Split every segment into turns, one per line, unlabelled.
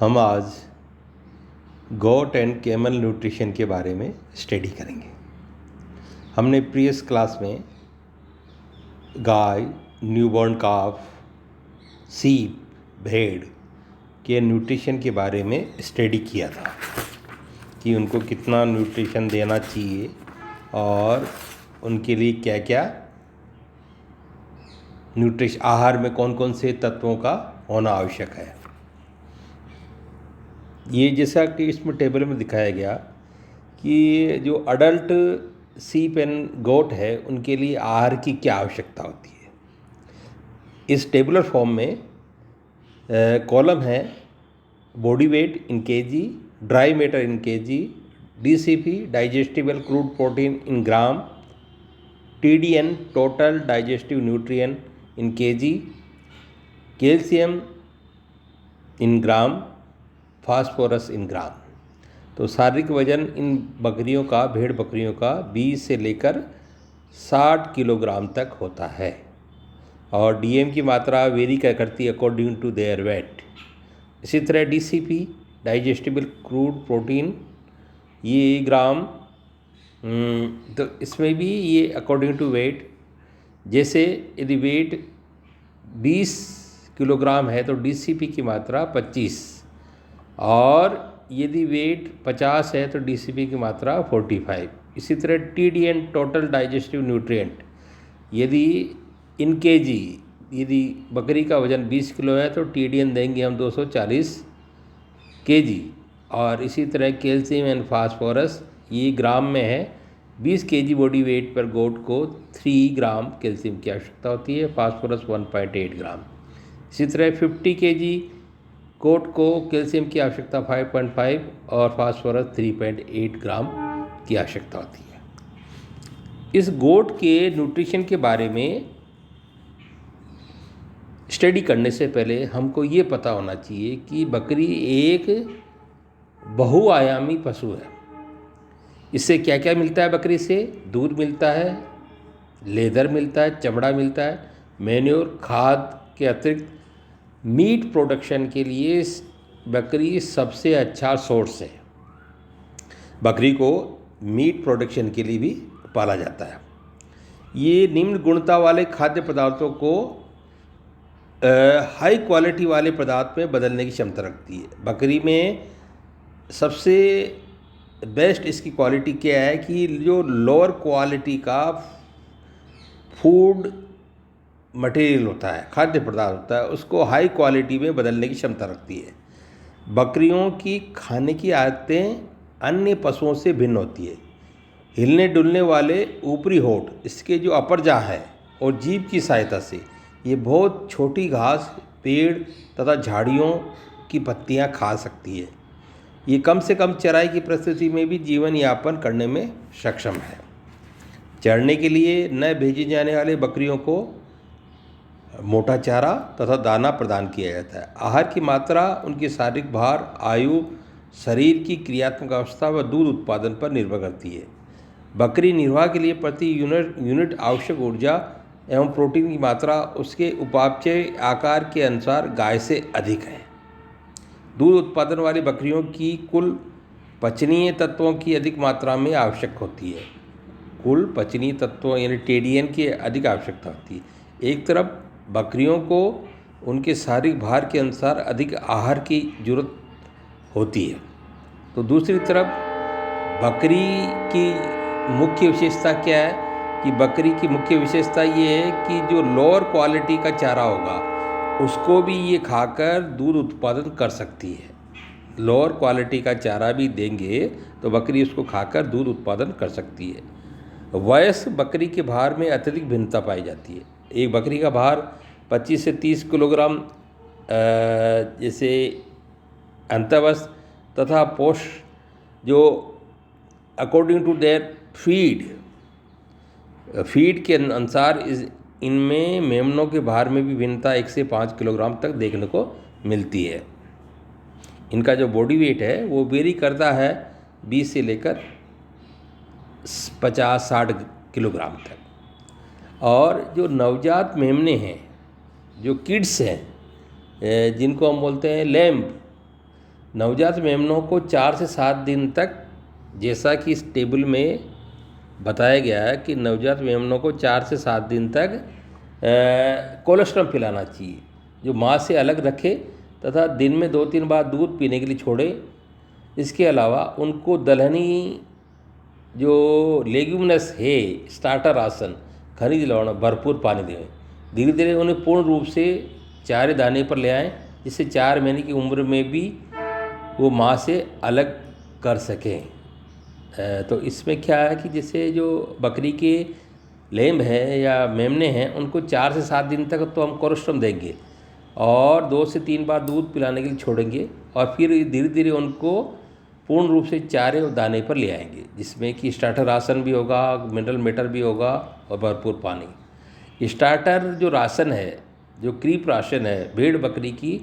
हम आज goat and camel nutrition के बारे में स्टडी करेंगे। हमने प्रीवियस क्लास में गाय, न्यूबॉर्न काफ, सीप, भेड़ के न्यूट्रिशन के बारे में स्टडी किया था कि उनको कितना न्यूट्रिशन देना चाहिए और उनके लिए क्या क्या आहार में कौन कौन से तत्वों का होना आवश्यक है। ये जैसा कि इसमें टेबल में दिखाया गया कि जो अडल्ट सीप एंड गोट है उनके लिए आहार की क्या आवश्यकता होती है। इस टेबुलर फॉर्म में कॉलम है body weight in KG, dry matter in KG, DCP digestible crude protein in gram, TDN total digestive nutrient in KG, calcium in gram, phosphorus in gram. तो शारीरिक वजन इन बकरियों का, भेड़ बकरियों का 20 से लेकर 60 किलोग्राम तक होता है और डीएम की मात्रा वेरी करती है अकॉर्डिंग टू देयर वेट। इसी तरह डीसीपी डाइजेस्टिबल क्रूड प्रोटीन ये ग्राम, तो इसमें भी ये अकॉर्डिंग टू वेट। जैसे यदि वेट 20 किलोग्राम है तो डीसीपी की मात्रा 25 और यदि वेट 50 है तो डीसीपी की मात्रा 45। इसी तरह टीडीएन टोटल डाइजेस्टिव न्यूट्रिएंट यदि इन केजी, यदि बकरी का वजन 20 किलो है तो टीडीएन देंगे हम 240 केजी। और इसी तरह कैल्शियम एंड फास्फोरस ये ग्राम में है। 20 केजी बॉडी वेट पर गोट को 3 ग्राम कैल्शियम की आवश्यकता होती है, फास्फोरस 1.8 ग्राम। इसी तरह 50 केजी गोट को कैल्शियम की आवश्यकता 5.5 और फास्फोरस 3.8 ग्राम की आवश्यकता होती है। इस गोट के न्यूट्रिशन के बारे में स्टडी करने से पहले हमको ये पता होना चाहिए कि बकरी एक बहुआयामी पशु है। इससे क्या क्या मिलता है बकरी से? दूध मिलता है, लेदर मिलता है, चमड़ा मिलता है, मैन्योर खाद के अतिरिक्त मीट प्रोडक्शन के लिए बकरी सबसे अच्छा सोर्स है। बकरी को मीट प्रोडक्शन के लिए भी पाला जाता है। ये निम्न गुणवत्ता वाले खाद्य पदार्थों को हाई क्वालिटी वाले पदार्थ में बदलने की क्षमता रखती है। बकरी में सबसे बेस्ट इसकी क्वालिटी क्या है कि जो लोअर क्वालिटी का फूड मटेरियल होता है, खाद्य पदार्थ होता है, उसको हाई क्वालिटी में बदलने की क्षमता रखती है। बकरियों की खाने की आदतें अन्य पशुओं से भिन्न होती है। हिलने डुलने वाले ऊपरी होठ, इसके जो अपर जाह है और जीभ की सहायता से ये बहुत छोटी घास, पेड़ तथा झाड़ियों की पत्तियां खा सकती है। ये कम से कम चराई की परिस्थिति में भी जीवन यापन करने में सक्षम है। चरने के लिए न भेजे जाने वाले बकरियों को मोटा चारा तथा दाना प्रदान किया जाता है। आहार की मात्रा उनकी शारीरिक भार, आयु, शरीर की क्रियात्मक अवस्था व दूध उत्पादन पर निर्भर करती है। बकरी निर्वाह के लिए प्रति यूनिट आवश्यक ऊर्जा एवं प्रोटीन की मात्रा उसके उपापचय आकार के अनुसार गाय से अधिक है। दूध उत्पादन वाली बकरियों की कुल पचनीय तत्वों की अधिक मात्रा में आवश्यक होती है। कुल पचनीय तत्वों यानी टीडीएन की अधिक आवश्यकता होती है। एक तरफ बकरियों को उनके शारीरिक भार के अनुसार अधिक आहार की जरूरत होती है, तो दूसरी तरफ बकरी की मुख्य विशेषता क्या है कि बकरी की मुख्य विशेषता ये है कि जो लोअर क्वालिटी का चारा होगा उसको भी ये खाकर दूध उत्पादन कर सकती है। लोअर क्वालिटी का चारा भी देंगे तो बकरी उसको खाकर दूध उत्पादन कर सकती है। वयस्क बकरी के भार में अत्यधिक भिन्नता पाई जाती है। एक बकरी का भार 25 से 30 किलोग्राम जैसे अंतःवस्त्र तथा पोष जो अकॉर्डिंग टू देयर फीड के अनुसार इनमें मेमनों के भार में भी भिन्नता 1 से 5 किलोग्राम तक देखने को मिलती है। इनका जो बॉडी वेट है वो वेरी करता है 20 से लेकर 50-60 किलोग्राम तक। और जो नवजात मेमने हैं, जो किड्स हैं, जिनको हम बोलते हैं लैम्ब, नवजात मेमनों को 4 से 7 दिन तक, जैसा कि इस टेबल में बताया गया है कि नवजात मेमनों को 4 से 7 दिन तक कोलोस्ट्रम पिलाना चाहिए, जो माँ से अलग रखे तथा दिन में 2-3 बार दूध पीने के लिए छोड़े। इसके अलावा उनको दलहनी जो लेग्यूमिनस है, स्टार्टर राशन, खनिज लवण, भरपूर पानी दें। धीरे धीरे उन्हें पूर्ण रूप से चारे दाने पर ले आएँ, जिससे 4 महीने की उम्र में भी वो माँ से अलग कर सकें। तो इसमें क्या है कि जैसे जो बकरी के लेम्ब है या मेमने हैं, उनको 4 से 7 दिन तक तो हम कोलोस्ट्रम देंगे और 2 से 3 बार दूध पिलाने के लिए छोड़ेंगे, और फिर धीरे धीरे उनको पूर्ण रूप से चारे और दाने पर ले आएंगे, जिसमें कि स्टार्टर राशन भी होगा, मिनरल मेटर भी होगा और भरपूर पानी। स्टार्टर जो राशन है, जो क्रीप राशन है भेड़ बकरी की,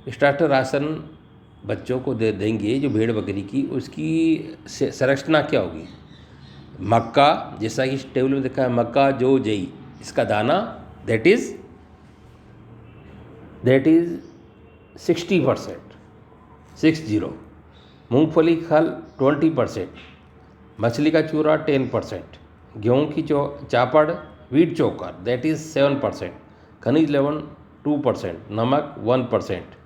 स्टार्टर राशन बच्चों को दे देंगे जो भेड़ बकरी की, उसकी संरचना क्या होगी? मक्का, जैसा कि इस टेबल में देखा है, मक्का, जौ, जई, इसका दाना दैट इज़ 60%, 60। मूंगफली खल 20%, मछली का चूरा 10%, गेहूँ की चापड़, व्हीट चोकर दैट इज़ 7%, खनिज लवण 2%, नमक 1%।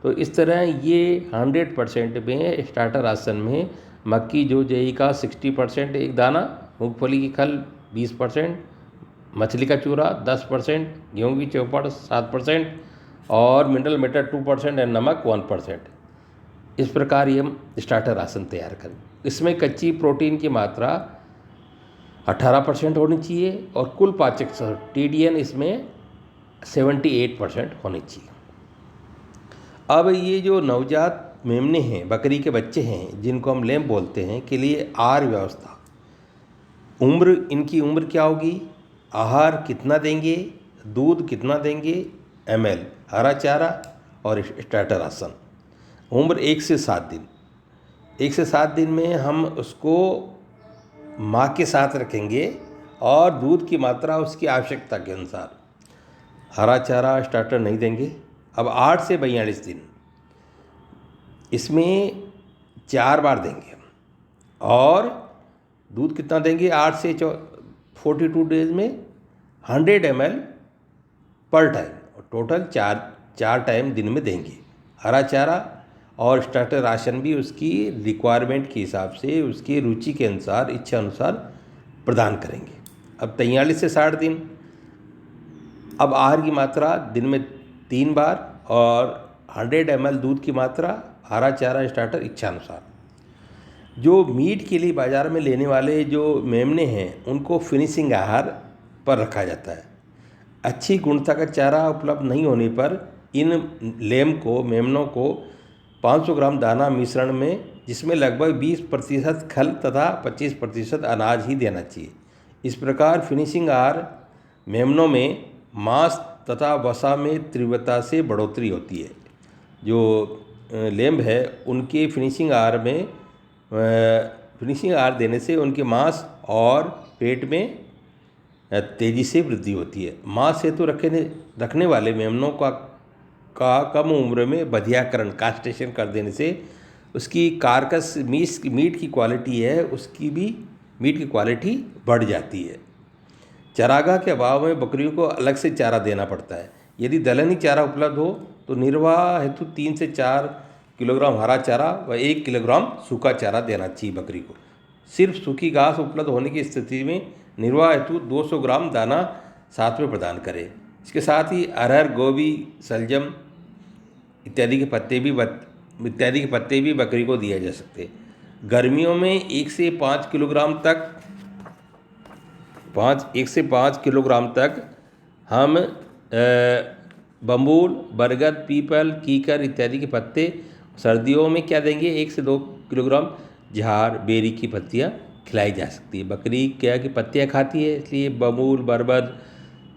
तो इस तरह ये 100% में स्टार्टर राशन में मक्की जो जई का 60% एक दाना, मूंगफली की खल 20%, मछली का चूरा 10%, गेहूँ की चौपड़ 7% और मिनरल मेटर 2% और नमक 1%। इस प्रकार ये हम स्टार्टर राशन तैयार करें। इसमें कच्ची प्रोटीन की मात्रा 18% होनी चाहिए और कुल पाचक TDN इसमें 78% होनी चाहिए। अब ये जो नवजात मेमने हैं, बकरी के बच्चे हैं, जिनको हम लेम्ब बोलते हैं, के लिए आहार व्यवस्था, इनकी उम्र क्या होगी, आहार कितना देंगे, दूध कितना देंगे, ml, हरा चारा और स्टार्टर राशन। उम्र 1 से 7 दिन। 1 से 7 दिन में हम उसको माँ के साथ रखेंगे और दूध की मात्रा उसकी आवश्यकता के अनुसार, हरा चारा स्टार्टर नहीं देंगे। अब 8 से 42 दिन, इसमें 4 बार देंगे और दूध कितना देंगे, 8 से 42 डेज में 100 ml पर टाइम, टोटल 4 टाइम दिन में देंगे। हरा चारा और स्टार्टर राशन भी उसकी रिक्वायरमेंट के हिसाब से, उसकी रुचि के अनुसार, इच्छा अनुसार प्रदान करेंगे। अब 43 से 60 दिन, अब आहार की मात्रा दिन में 3 बार और 100 ml दूध की मात्रा, हरा चारा स्टार्टर इच्छा अनुसार। जो मीट के लिए बाज़ार में लेने वाले जो मेमने हैं, उनको फिनिशिंग आहार पर रखा जाता है। अच्छी गुणवत्ता का चारा उपलब्ध नहीं होने पर इन मेमनों को 500 ग्राम दाना मिश्रण में, जिसमें लगभग 20% खल तथा 25% अनाज ही देना चाहिए। इस प्रकार फिनिशिंग आहार मेमनों में मांस तथा वसा में तीव्रता से बढ़ोतरी होती है। जो लेम्ब है, उनके फिनिशिंग आहार देने से उनके मांस और पेट में तेज़ी से वृद्धि होती है। मांस हेतु रखने वाले मेमनों का कम उम्र में बधियाकरण, कास्ट्रेशन कर देने से उसकी कारकस मीट की क्वालिटी है, उसकी भी मीट की क्वालिटी बढ़ जाती है। चारागाह के अभाव में बकरियों को अलग से चारा देना पड़ता है। यदि दलहनी चारा उपलब्ध हो तो निर्वाह हेतु 3 से 4 किलोग्राम हरा चारा व 1 किलोग्राम सूखा चारा देना चाहिए बकरी को। सिर्फ सूखी घास उपलब्ध होने की स्थिति में निर्वाह हेतु 200 ग्राम दाना साथ में प्रदान करें। इसके साथ ही अरहर, गोभी, सलजम इत्यादि के पत्ते भी बकरी को दिए जा सकते हैं। गर्मियों में 1 से 5 किलोग्राम तक हम बम्बूल, बरगद, पीपल, कीकर इत्यादि के पत्ते, सर्दियों में क्या देंगे, 1 से 2 किलोग्राम झार, बेरी की पत्तियां खिलाई जा सकती है। बकरी क्या की पत्तियां खाती है, इसलिए बम्बूल, बरगद,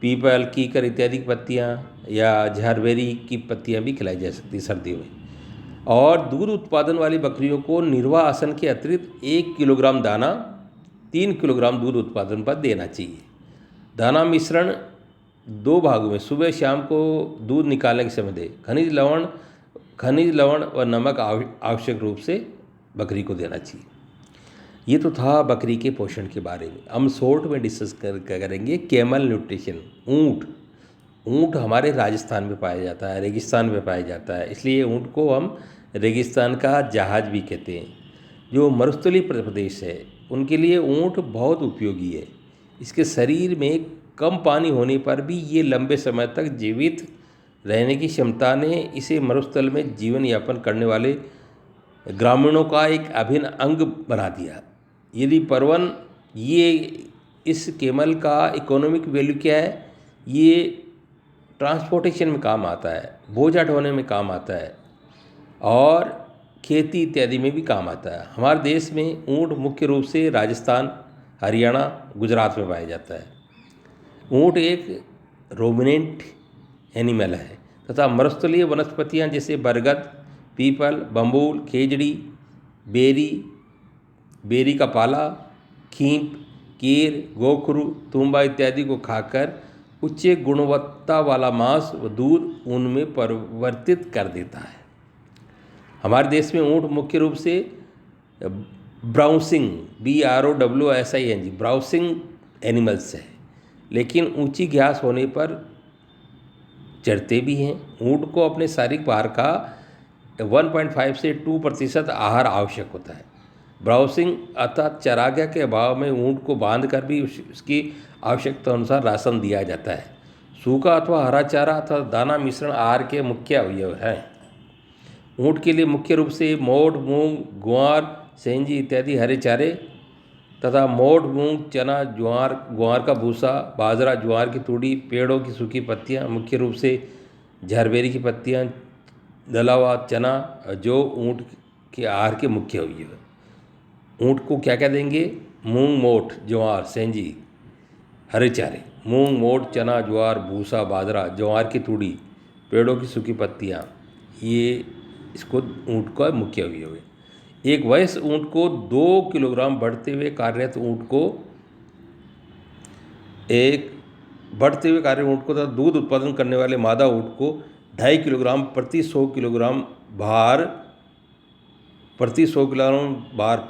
पीपल, कीकर इत्यादि की पत्तियां या झारबेरी की पत्तियां भी खिलाई जा सकती है सर्दियों में। और दूध उत्पादन वाली बकरियों को निर्वाह आसन के अतिरिक्त 1 किलोग्राम दाना 3 किलोग्राम दूध उत्पादन पर देना चाहिए। दाना मिश्रण 2 भागों में सुबह शाम को दूध निकालने के समय दें। खनिज लवण खनिज, लवण व नमक आवश्यक रूप से बकरी को देना चाहिए। ये तो था बकरी के पोषण के बारे में। हम शॉर्ट में डिस्कस करेंगे कैमल न्यूट्रिशन। ऊँट हमारे राजस्थान में पाया जाता है, रेगिस्तान में पाया जाता है, इसलिए ऊँट को हम रेगिस्तान का जहाज भी कहते हैं। जो मरुस्थलीय प्रदेश है उनके लिए ऊँट बहुत उपयोगी है। इसके शरीर में कम पानी होने पर भी ये लंबे समय तक जीवित रहने की क्षमता ने इसे मरुस्थल में जीवन यापन करने वाले ग्रामीणों का एक अभिन्न अंग बना दिया। यदि परवन ये इस कैमल का इकोनॉमिक वैल्यू क्या है? ये ट्रांसपोर्टेशन में काम आता है, बोझा ढोने में काम आता है और खेती इत्यादि में भी काम आता है। हमारे देश में ऊँट मुख्य रूप से राजस्थान, हरियाणा, गुजरात में पाया जाता है। ऊँट एक रोमिनेंट एनिमल है तथा मरुस्थलीय वनस्पतियाँ जैसे बरगद, पीपल, बम्बूल, खेजड़ी, बेरी का पाला, खींप, कीर, गोखरू, तुम्बा इत्यादि को खाकर उच्च गुणवत्ता वाला मांस व दूध उनमें परिवर्तित कर देता है। हमारे देश में ऊँट मुख्य रूप से ब्राउसिंग ब्राउसिंग एनिमल्स है, लेकिन ऊंची घास होने पर चढ़ते भी हैं। ऊँट को अपने शारीरिक भार का 1.5 से 2% आहार आवश्यक होता है। ब्राउसिंग अर्थात चरागाह के अभाव में ऊँट को बांधकर भी उसकी आवश्यकता अनुसार राशन दिया जाता है। सूखा अथवा हरा चारा अथवा दाना मिश्रण आहार के मुख्य अवयव हैं। ऊँट के लिए मुख्य रूप से मोठ, मूंग, ग्वार, सेंजी इत्यादि हरे चारे तथा मोठ, मूंग, चना, ग्वार का भूसा, बाजरा, ज्वार की तूड़ी, पेड़ों की सूखी पत्तियां, मुख्य रूप से झरबेरी की पत्तियां, दला हुआ चना जो ऊँट के आहार के मुख्य अवयव है। ऊँट को क्या क्या देंगे? मूंग, मोठ, ज्वार, सेंजी, हरे चारे, मूंग, मोठ, चना, ज्वार, भूसा, बाजरा, ज्वार की तूड़ी, पेड़ों की सूखी पत्तियां, ये इसको ऊँट का मुख्य अवयव है। एक वयस्क ऊँट को 2 किलोग्राम बढ़ते हुए कार्यरत ऊँट को तथा दूध उत्पादन करने वाले मादा ऊँट को 2.5 किलोग्राम प्रति 100 किलोग्राम भार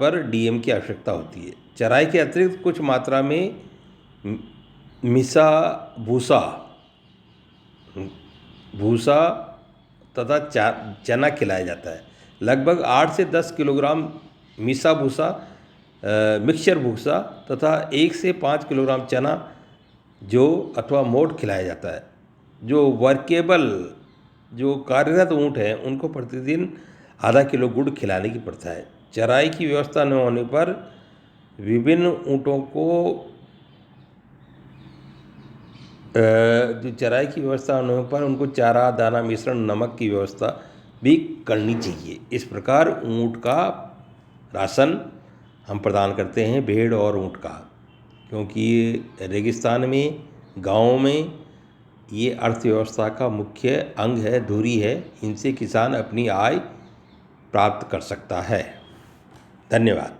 पर डीएम की आवश्यकता होती है। चराई के अतिरिक्त कुछ मात्रा में मिसा भूसा तथा चना खिलाया जाता है। लगभग 8 से 10 किलोग्राम मिसा भूसा, मिक्सचर भूसा तथा 1 से 5 किलोग्राम चना जो अथवा मोठ खिलाया जाता है। जो कार्यरत ऊँट हैं उनको प्रतिदिन आधा किलो गुड़ खिलाने की प्रथा है। चराई की व्यवस्था न होने पर विभिन्न ऊँटों को उनको चारा, दाना मिश्रण, नमक की व्यवस्था भी करनी चाहिए। इस प्रकार ऊँट का राशन हम प्रदान करते हैं, भेड़ और ऊँट का, क्योंकि ये रेगिस्तान में, गाँव में ये अर्थव्यवस्था का मुख्य अंग है, धुरी है। इनसे किसान अपनी आय प्राप्त कर सकता है। धन्यवाद।